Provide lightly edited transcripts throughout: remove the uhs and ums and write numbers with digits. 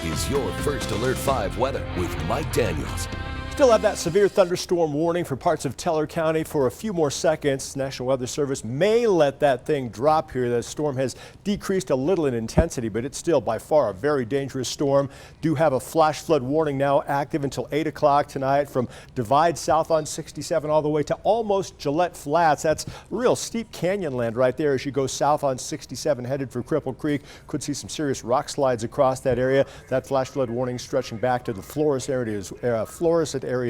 is your First Alert 5 weather with Mike Daniels. Still have that severe thunderstorm warning for parts of Teller County for a few more seconds. National Weather Service may let that thing drop here. The storm has decreased a little in intensity, but it's still by far a very dangerous storm. Do have a flash flood warning now active until 8 o'clock tonight from Divide south on 67 all the way to almost Gillette Flats. That's real steep canyon land right there as you go south on 67 headed for Cripple Creek. Could see some serious rock slides across that area. That flash flood warning stretching back to the Flores area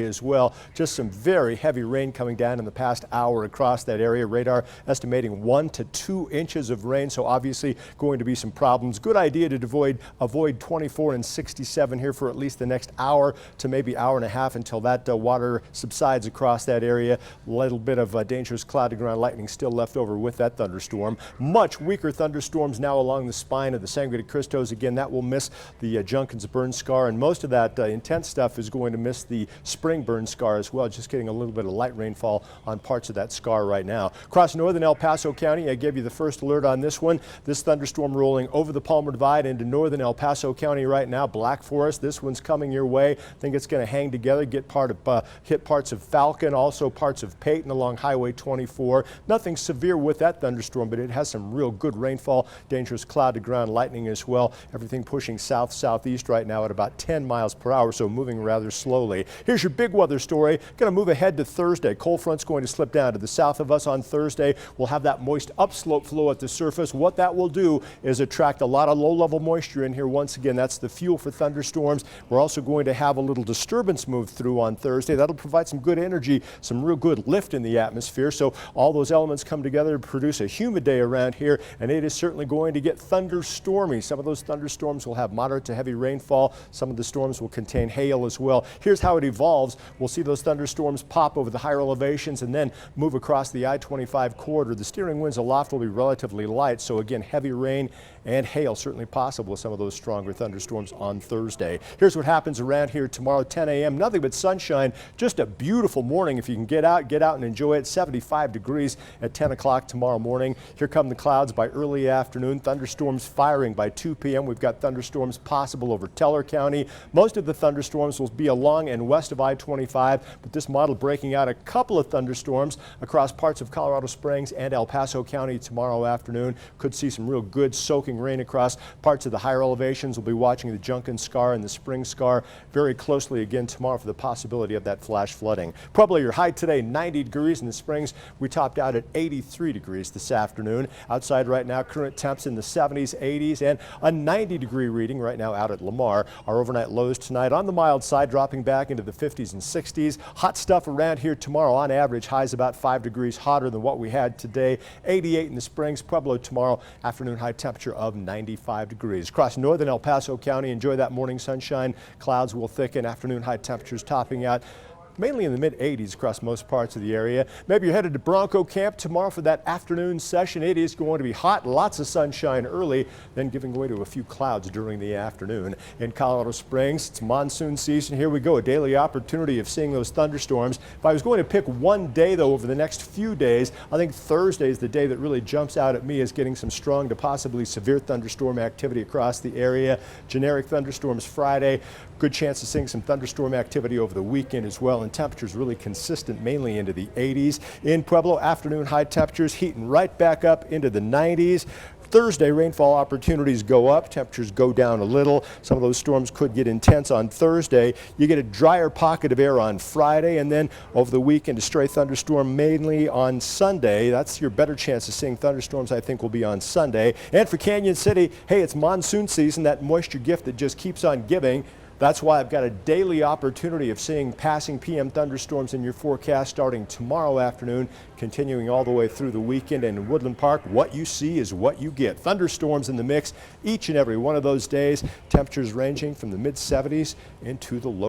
as well. Just some very heavy rain coming down in the past hour across that area. Radar estimating 1 to 2 inches of rain, so obviously going to be some problems. Good idea to avoid 24 and 67 here for at least the next hour to maybe hour and a half until that water subsides across that area. A little bit of dangerous cloudy ground lightning still left over with that thunderstorm. Much weaker thunderstorms now along the spine of the Sangre de Cristos. Again, that will miss the Junkins burn scar, and most of that intense stuff is going to miss the spring burn scar as well. Just getting a little bit of light rainfall on parts of that scar right now. Across northern El Paso County, I gave you the first alert on this one. This thunderstorm rolling over the Palmer Divide into northern El Paso County right now. Black Forest, this one's coming your way. I think it's going to hang together, hit parts of Falcon, also parts of Peyton along Highway 24. Nothing severe with that thunderstorm, but it has some real good rainfall, dangerous cloud to ground lightning as well. Everything pushing south-southeast right now at about 10 miles per hour, so moving rather slowly. Here's your big weather story. Going to move ahead to Thursday. Cold front's going to slip down to the south of us on Thursday. We'll have that moist upslope flow at the surface. What that will do is attract a lot of low-level moisture in here. Once again, that's the fuel for thunderstorms. We're also going to have a little disturbance move through on Thursday. That'll provide some good energy, some real good lift in the atmosphere. So all those elements come together to produce a humid day around here, and it is certainly going to get thunderstormy. Some of those thunderstorms will have moderate to heavy rainfall. Some of the storms will contain hail as well. Here's how it evolves. We'll see those thunderstorms pop over the higher elevations and then move across the I-25 corridor. The steering winds aloft will be relatively light, so again, heavy rain and hail certainly possible with some of those stronger thunderstorms on Thursday. Here's what happens around here tomorrow, 10 a.m. Nothing but sunshine. Just a beautiful morning. If you can get out and enjoy it. 75 degrees at 10 o'clock tomorrow morning. Here come the clouds by early afternoon. Thunderstorms firing by 2 p.m. We've got thunderstorms possible over Teller County. Most of the thunderstorms will be along and west of I-25, but this model breaking out a couple of thunderstorms across parts of Colorado Springs and El Paso County tomorrow afternoon. Could see some real good soaking rain across parts of the higher elevations. We'll be watching the Junkins scar and the spring scar very closely again tomorrow for the possibility of that flash flooding. Probably your high today, 90 degrees in the Springs. We topped out at 83 degrees this afternoon. Outside right now, current temps in the 70s, 80s, and a 90-degree reading right now out at Lamar. Our overnight lows tonight on the mild side, dropping back into the 50s and 60s. Hot stuff around here tomorrow. On average, highs about 5 degrees hotter than what we had today. 88 in the Springs. Pueblo tomorrow, afternoon high temperature of 95 degrees. Across northern El Paso County, enjoy that morning sunshine. Clouds will thicken. Afternoon high temperatures topping out mainly in the mid-80s across most parts of the area. Maybe you're headed to Bronco Camp tomorrow for that afternoon session. It is going to be hot, lots of sunshine early, then giving way to a few clouds during the afternoon. In Colorado Springs, it's monsoon season. Here we go, a daily opportunity of seeing those thunderstorms. If I was going to pick one day, though, over the next few days, I think Thursday is the day that really jumps out at me as getting some strong to possibly severe thunderstorm activity across the area. Generic thunderstorms Friday. Good chance of seeing some thunderstorm activity over the weekend as well, and temperatures really consistent mainly into the 80s. In Pueblo, afternoon high temperatures heating right back up into the 90s. Thursday, rainfall opportunities go up, temperatures go down a little. Some of those storms could get intense on Thursday. You get a drier pocket of air on Friday, and then over the weekend, a stray thunderstorm mainly on Sunday. That's your better chance of seeing thunderstorms, I think, will be on Sunday. And for Canyon City, hey, it's monsoon season, that moisture gift that just keeps on giving. That's why I've got a daily opportunity of seeing passing PM thunderstorms in your forecast starting tomorrow afternoon, continuing all the way through the weekend. And in Woodland Park, what you see is what you get. Thunderstorms in the mix each and every one of those days. Temperatures ranging from the mid-70s into the low